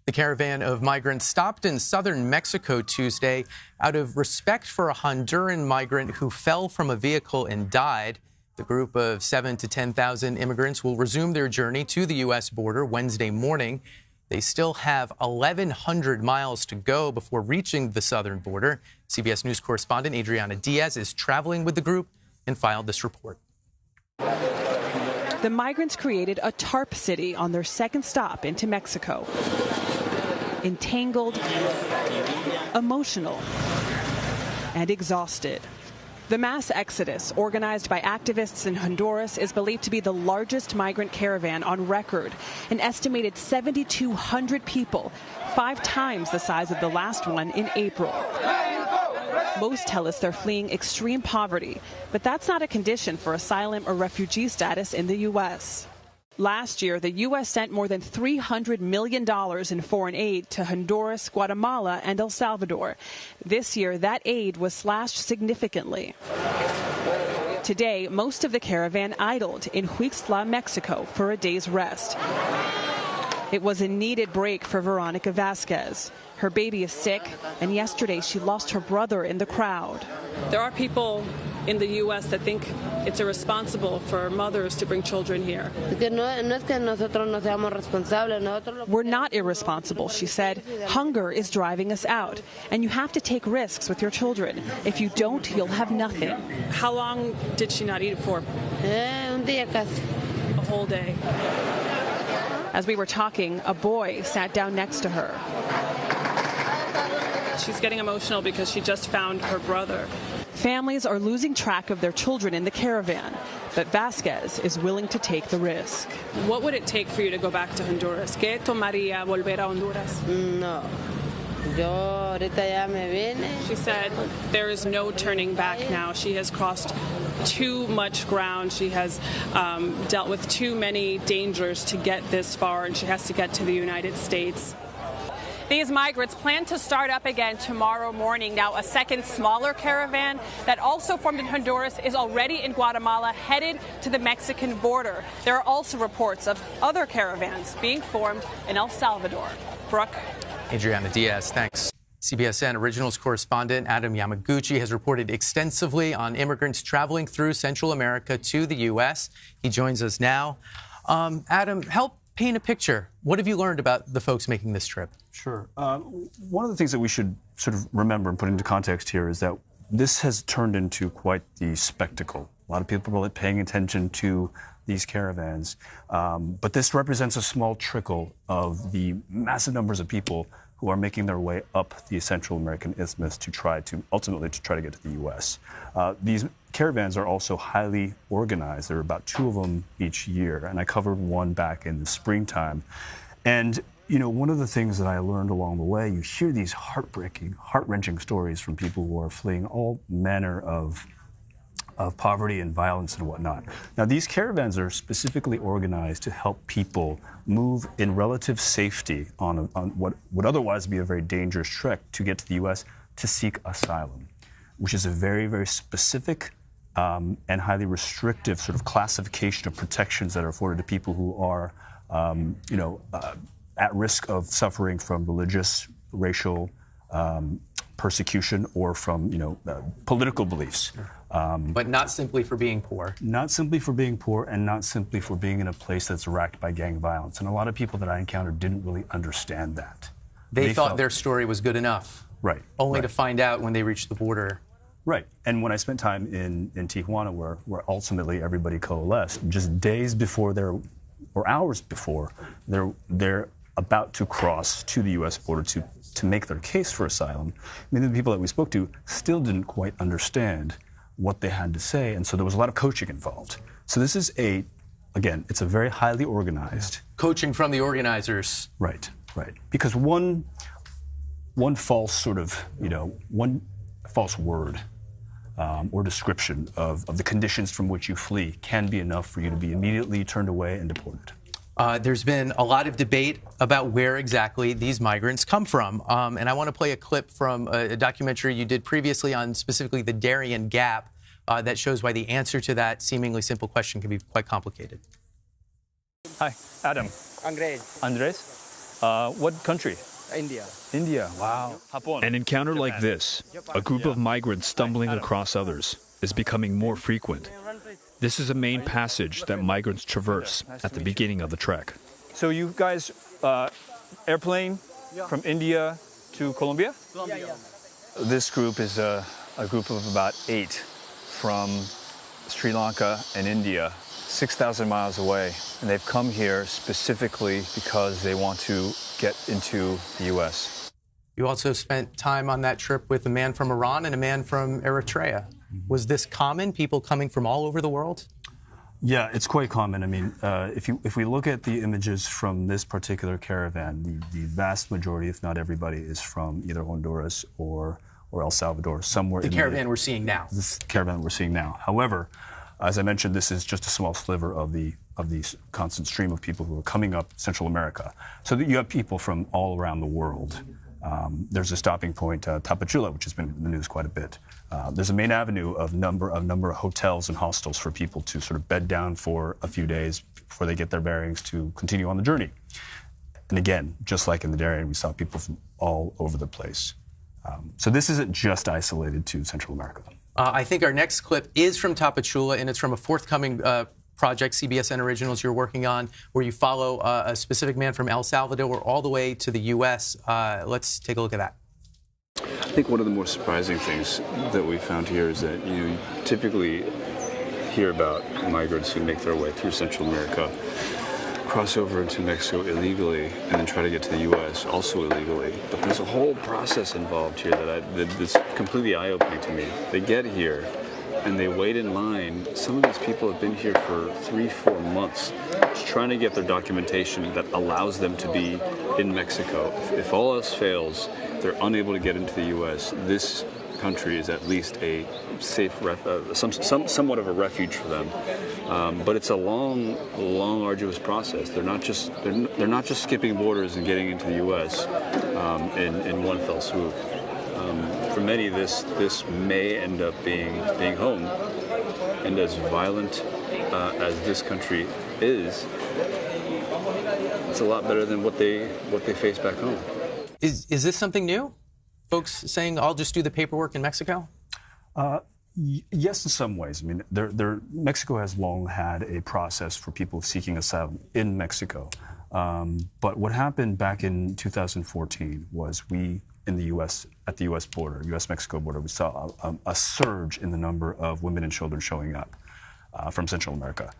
The caravan of migrants stopped in southern Mexico Tuesday out of respect for a Honduran migrant who fell from a vehicle and died. The group of 7,000 to 10,000 immigrants will resume their journey to the U.S. border Wednesday morning. They still have 1,100 miles to go before reaching the southern border. CBS News correspondent Adriana Diaz is traveling with the group and filed this report. The migrants created a tarp city on their second stop into Mexico. Entangled, emotional, and exhausted. The mass exodus, organized by activists in Honduras, is believed to be the largest migrant caravan on record. An estimated 7,200 people, 5 times the size of the last one in April. Most tell us they're fleeing extreme poverty, but that's not a condition for asylum or refugee status in the U.S. Last year, the U.S. sent more than $300 million in foreign aid to Honduras, Guatemala, and El Salvador. This year, that aid was slashed significantly. Today, most of the caravan idled in Huixtla, Mexico, for a day's rest. It was a needed break for Veronica Vasquez. Her baby is sick, and yesterday she lost her brother in the crowd. There are people in the U.S. that think it's irresponsible for mothers to bring children here. We're not irresponsible, she said. Hunger is driving us out, and you have to take risks with your children. If you don't, you'll have nothing. How long did she not eat for? A whole day. As we were talking, a boy sat down next to her. She's getting emotional because she just found her brother. Families are losing track of their children in the caravan, but Vasquez is willing to take the risk. What would it take for you to go back to Honduras? ¿Qué tomaría volver a Honduras? No. She said there is no turning back now. She has crossed too much ground. She has dealt with too many dangers to get this far, and she has to get to the United States. These migrants plan to start up again tomorrow morning. Now, a second smaller caravan that also formed in Honduras is already in Guatemala, headed to the Mexican border. There are also reports of other caravans being formed in El Salvador. Brook. Adriana Diaz, thanks. CBSN Originals correspondent Adam Yamaguchi has reported extensively on immigrants traveling through Central America to the U.S. He joins us now. Adam, help paint a picture. What have you learned about the folks making this trip? Sure. One of the things that we should sort of remember and put into context here is that this has turned into quite the spectacle. A lot of people are really paying attention to these caravans, but this represents a small trickle of the massive numbers of people who are making their way up the Central American Isthmus to ultimately try to get to the U.S. These caravans are also highly organized. There are about 2 of them each year, and I covered one back in the springtime. And you know, one of the things that I learned along the way, you hear these heartbreaking, heart-wrenching stories from people who are fleeing all manner of poverty and violence and whatnot. Now, these caravans are specifically organized to help people move in relative safety on what would otherwise be a very dangerous trek to get to the U.S. to seek asylum, which is a very, very specific and highly restrictive sort of classification of protections that are afforded to people who are, at risk of suffering from religious, racial persecution or from, political beliefs. But not simply for being poor. Not simply for being poor, and not simply for being in a place that's racked by gang violence. And a lot of people that I encountered didn't really understand that. They thought their story was good enough. Right. Only to find out when they reached the border. Right. And when I spent time in Tijuana, where ultimately everybody coalesced, just days before or hours before they're about to cross to the U.S. border to make their case for asylum, many of the people that we spoke to still didn't quite understand what they had to say, and so there was a lot of coaching involved. So this is it's a very highly organized. Coaching from the organizers. Right. Because one false sort of, one false word or description of the conditions from which you flee can be enough for you to be immediately turned away and deported. There's been a lot of debate about where exactly these migrants come from. And I want to play a clip from a documentary you did previously on specifically the Darien Gap that shows why the answer to that seemingly simple question can be quite complicated. Hi, Adam. Andres. Andres? What country? India. India, wow. An encounter like this, a group of migrants stumbling across others, is becoming more frequent. This is a main passage that migrants traverse at the beginning of the trek. So you guys, airplane from India to Colombia? This group is a group of about 8 from Sri Lanka and India, 6,000 miles away. And they've come here specifically because they want to get into the U.S. You also spent time on that trip with a man from Iran and a man from Eritrea. Was this common, people coming from all over the world? Yeah, it's quite common. I mean, if we look at the images from this particular caravan, the vast majority, if not everybody, is from either Honduras or El Salvador, somewhere in the caravan we're seeing now. This caravan we're seeing now. However, as I mentioned, this is just a small sliver of the constant stream of people who are coming up Central America. So that you have people from all around the world. There's a stopping point, Tapachula, which has been in the news quite a bit. There's a main avenue of number of hotels and hostels for people to sort of bed down for a few days before they get their bearings to continue on the journey. And again, just like in the Darien, we saw people from all over the place. So this isn't just isolated to Central America. I think our next clip is from Tapachula, and it's from a forthcoming project, CBSN Originals, you're working on, where you follow a specific man from El Salvador all the way to the U.S. Let's take a look at that. I think one of the more surprising things that we found here is that you typically hear about migrants who make their way through Central America, cross over into Mexico illegally, and then try to get to the U.S. also illegally. But there's a whole process involved here that's completely eye-opening to me. They get here, and they wait in line. Some of these people have been here for 3-4 months, just trying to get their documentation that allows them to be in Mexico. If all else fails, they're unable to get into the U.S. This country is at least a safe, somewhat of a refuge for them. But it's a long, arduous process. They're not just skipping borders and getting into the U.S. In one fell swoop. For many, this may end up being home, and as violent as this country is, it's a lot better than what they face back home. Is this something new? Folks saying, "I'll just do the paperwork in Mexico"? Yes, in some ways. I mean, Mexico has long had a process for people seeking asylum in Mexico. But what happened back in 2014 was in the U.S., at the U.S. border, U.S.-Mexico border, we saw a surge in the number of women and children showing up from Central America.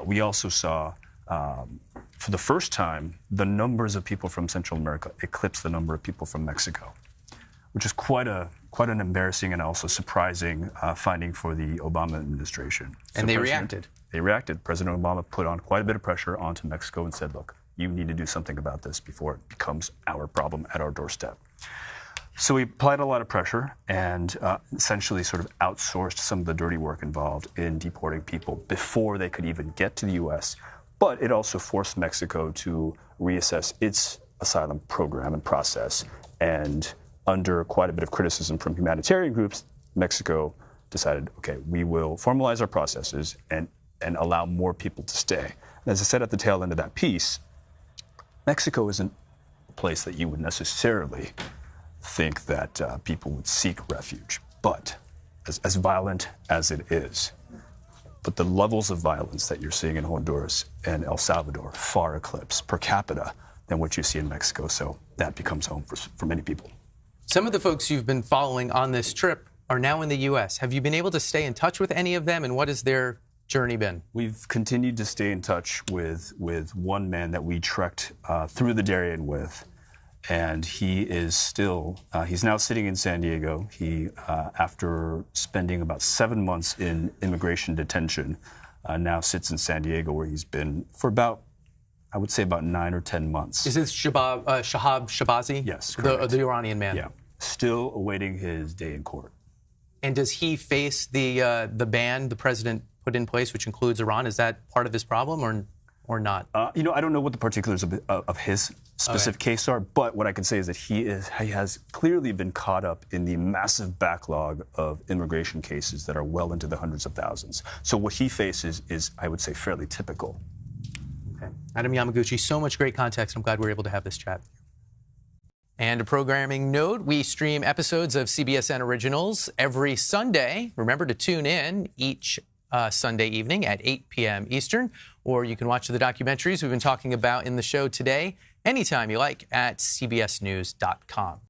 We also saw, for the first time, the numbers of people from Central America eclipse the number of people from Mexico, which is quite an embarrassing and also surprising finding for the Obama administration. And they reacted. They reacted. President Obama put on quite a bit of pressure onto Mexico and said, look, you need to do something about this before it becomes our problem at our doorstep. So we applied a lot of pressure and essentially sort of outsourced some of the dirty work involved in deporting people before they could even get to the U.S. But it also forced Mexico to reassess its asylum program and process. And under quite a bit of criticism from humanitarian groups, Mexico decided, okay, we will formalize our processes and allow more people to stay. And as I said at the tail end of that piece, Mexico isn't a place that you would necessarily think that people would seek refuge. But as violent as it is, but the levels of violence that you're seeing in Honduras and El Salvador far eclipse per capita than what you see in Mexico. So that becomes home for many people. Some of the folks you've been following on this trip are now in the U.S. Have you been able to stay in touch with any of them, and what has their journey been? We've continued to stay in touch with one man that we trekked through the Darien with, and he is still, he's now sitting in San Diego. He, after spending about 7 months in immigration detention, now sits in San Diego, where he's been for about, I would say, about 9 or 10 months. Is this Shahab Shabazi? Yes, the Iranian man. Yeah, still awaiting his day in court. And does he face the ban the president put in place, which includes Iran? Is that part of his problem or not? I don't know what the particulars of his specific case are, but what I can say is that he has clearly been caught up in the massive backlog of immigration cases that are well into the hundreds of thousands. So what he faces is, I would say, fairly typical. Okay. Adam Yamaguchi, so much great context. I'm glad we were able to have this chat. And a programming note, we stream episodes of CBSN Originals every Sunday. Remember to tune in each Sunday evening at 8 p.m. Eastern, or you can watch the documentaries we've been talking about in the show today anytime you like at cbsnews.com.